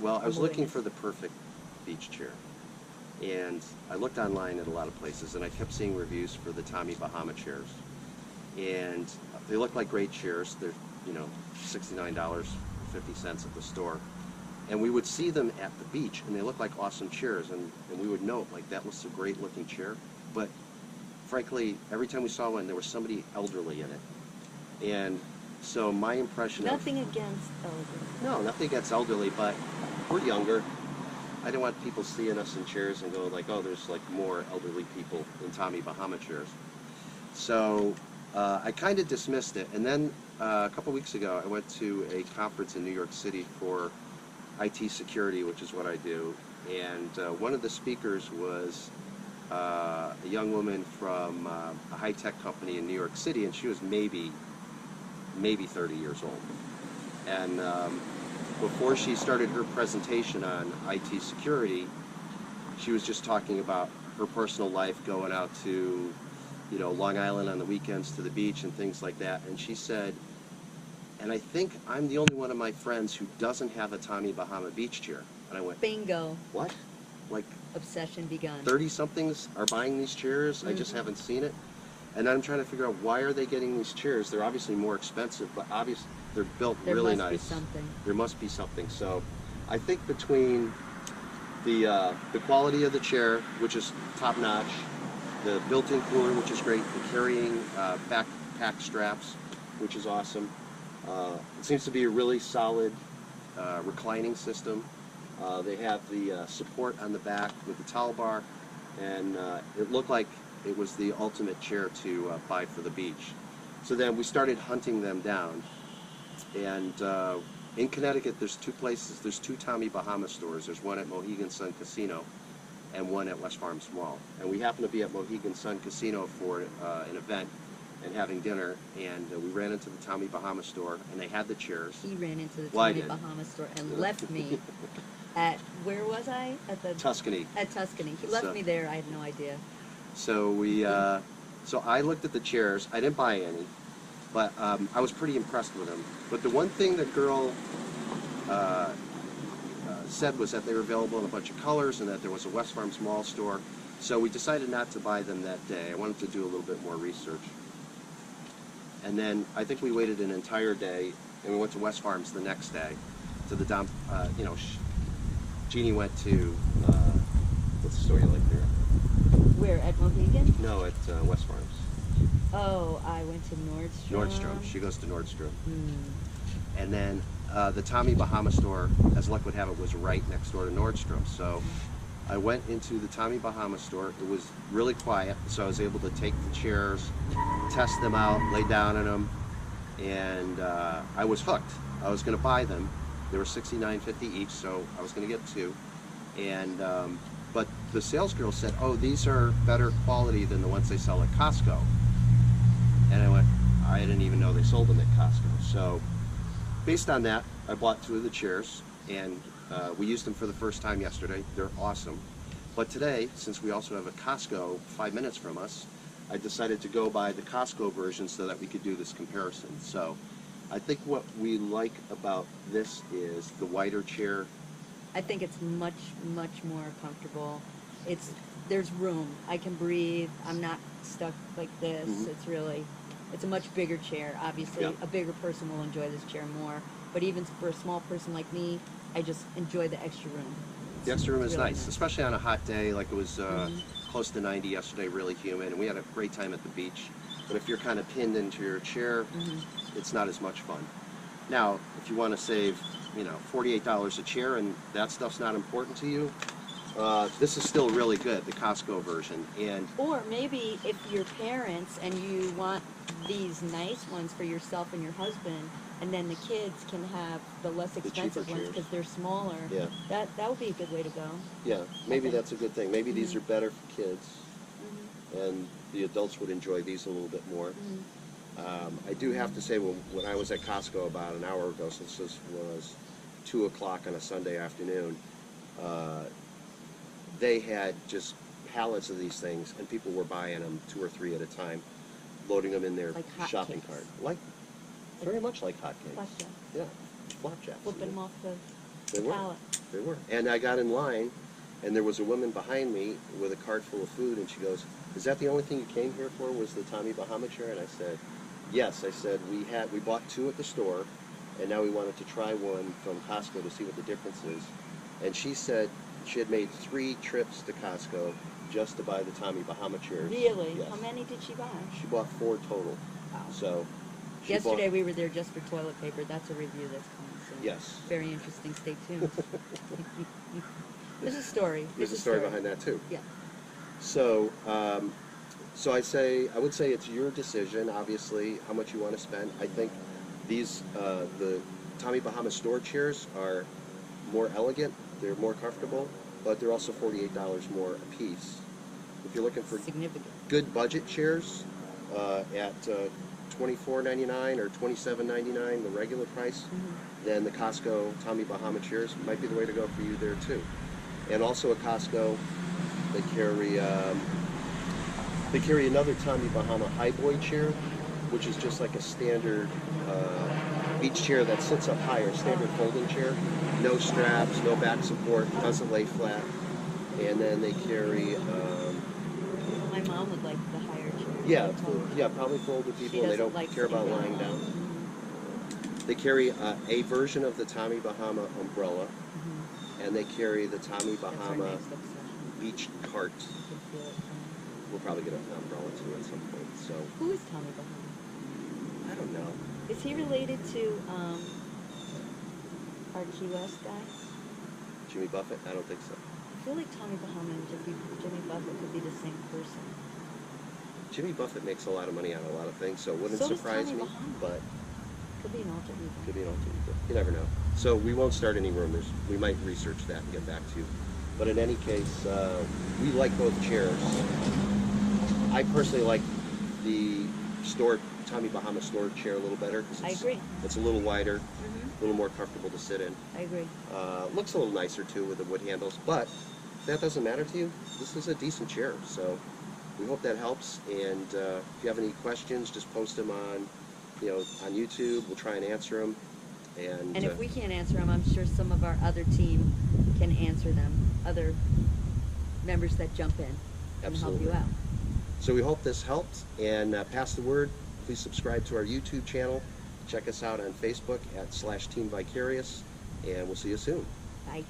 Well, I was looking for the perfect beach chair, and I looked online at a lot of places, and I kept seeing reviews for the Tommy Bahama chairs, and they look like great chairs. They're, you know, $69.50 at the store, and we would see them at the beach, and they look like awesome chairs, and we would note, like, that was a great looking chair, but frankly, every time we saw one, there was somebody elderly in it, and so my impression Nothing against elderly. No, nothing against elderly, but we're younger. I didn't want people seeing us in chairs and go like, oh, there's like more elderly people in Tommy Bahama chairs. So I kind of dismissed it. And then a couple weeks ago, I went to a conference in New York City for IT security, which is what I do. And one of the speakers was a young woman from a high-tech company in New York City, and she was maybe 30 years old. And before she started her presentation on IT security, she was just talking about her personal life, going out to, you know, Long Island on the weekends to the beach and things like that. And she said, and I think I'm the only one of my friends who doesn't have a Tommy Bahama beach chair. And I went, bingo. what? Like Obsession begun. 30-somethings are buying these chairs? I just haven't seen it. And I'm trying to figure out, why are they getting these chairs? They're obviously more expensive, but obviously they're built really nice. There must be something. There must be something. So I think between the quality of the chair, which is top notch, the built-in cooler, which is great, the carrying backpack straps, which is awesome. It seems to be a really solid reclining system. They have the support on the back with the towel bar, and it looked like it was the ultimate chair to buy for the beach. So then we started hunting them down, and in Connecticut there's two places, there's two Tommy Bahama stores. There's one at Mohegan Sun Casino and one at West Farms Mall. And we happened to be at Mohegan Sun Casino for an event and having dinner, and we ran into the Tommy Bahama store, and they had the chairs. He ran into the Well, Tommy Bahama store and left me at, where was I? At the Tuscany. At Tuscany. He left me there. I had no idea. So we, so I looked at the chairs. I didn't buy any, but I was pretty impressed with them. But the one thing the girl said was that they were available in a bunch of colors and that there was a West Farms Mall store. So we decided not to buy them that day. I wanted to do a little bit more research. And then I think we waited an entire day, and we went to West Farms the next day to the you know, Jeannie went to, what's the store you like there? Where, at Mohegan? No, at West Farms. Oh, I went to Nordstrom. Nordstrom. She goes to Nordstrom. And then the Tommy Bahama store, as luck would have it, was right next door to Nordstrom. So I went into the Tommy Bahama store. It was really quiet, so I was able to take the chairs, test them out, lay down in them, and I was hooked. I was going to buy them. They were $69.50 each, so I was going to get two. And but the sales girl said, oh, these are better quality than the ones they sell at Costco. And I went, I didn't even know they sold them at Costco. So based on that, I bought two of the chairs, and we used them for the first time yesterday. They're awesome. But today, since we also have a Costco 5 minutes from us, I decided to go buy the Costco version so that we could do this comparison. So I think what we like about this is the wider chair. I think it's much, much more comfortable. There's room. I can breathe. I'm not stuck like this. It's a much bigger chair. Obviously, a bigger person will enjoy this chair more. But even for a small person like me, I just enjoy the extra room. The extra room is really nice, especially on a hot day, like it was close to 90 yesterday, really humid, and we had a great time at the beach. But if you're kind of pinned into your chair, it's not as much fun. Now, if you want to save, you know, $48 a chair and that stuff's not important to you, this is still really good, the Costco version. And or maybe if you're parents and you want these nice ones for yourself and your husband, and then the kids can have the less expensive ones because they're smaller. Yeah. That would be a good way to go. Yeah, maybe that's a good thing. Maybe these are better for kids, and the adults would enjoy these a little bit more. I do have to say, when I was at Costco about an hour ago, since this was 2 o'clock on a Sunday afternoon, they had just pallets of these things, and people were buying them 2 or 3 at a time, loading them in their like shopping cart. Very much like hotcakes. Flapjack. Yeah, flapjacks. Flipping them off the They were. pallet. They were. And I got in line, and there was a woman behind me with a cart full of food, and she goes, "Is that the only thing you came here for, was the Tommy Bahama chair?" And I said, "Yes." I said, we bought 2 at the store, and now we wanted to try one from Costco to see what the difference is. And she said she had made 3 trips to Costco just to buy the Tommy Bahama chairs. Really? Yes. How many did she buy? She bought 4 total. Wow. So she Yesterday bought, we were there just for toilet paper. That's a review that's coming soon. Yes. Very interesting. Stay tuned. There's a story. there's a story behind that too. Yeah. So, so I would say it's your decision, obviously, how much you want to spend. I think these, the Tommy Bahama Store chairs are more elegant, they're more comfortable, but they're also $48 more a piece. If you're looking for Significant. good budget chairs at $24.99 or $27.99, the regular price, then the Costco Tommy Bahama chairs might be the way to go for you there too. And also at Costco, they carry another Tommy Bahama Highboy chair, which is just like a standard beach chair that sits up higher, standard folding chair. No straps, no back support, doesn't lay flat. And then they carry, My mom would like the higher chair. yeah, probably for older people. They doesn't don't like care about sitting lying down. down. They carry a version of the Tommy Bahama umbrella, and they carry the Tommy That's our Bahama next obsession. beach cart. I can feel it coming. We'll probably get an umbrella too at some point. So Who is Tommy Bahama? I don't know. Is he related to our Key West guy? Jimmy Buffett? I don't think so. I feel like Tommy Bahama and Jimmy Buffett could be the same person. Jimmy Buffett makes a lot of money on a lot of things, so it wouldn't So does surprise Tommy me. Bahama. But Could be an alter ego. could be an alter ego. You never know. So we won't start any rumors. We might research that and get back to you. But in any case, we like both chairs. I personally like the Tommy Bahama Store chair a little better because I agree. it's a little wider, a little more comfortable to sit in. I agree. Looks a little nicer too with the wood handles, but if that doesn't matter to you, this is a decent chair. So we hope that helps. And if you have any questions, just post them on YouTube. We'll try and answer them. And And if we can't answer them, I'm sure some of our other team can answer them. Other members that jump in and help Absolutely. you out. So we hope this helped, and pass the word. Please subscribe to our YouTube channel. Check us out on Facebook @TeamVicarious, and we'll see you soon. Bye.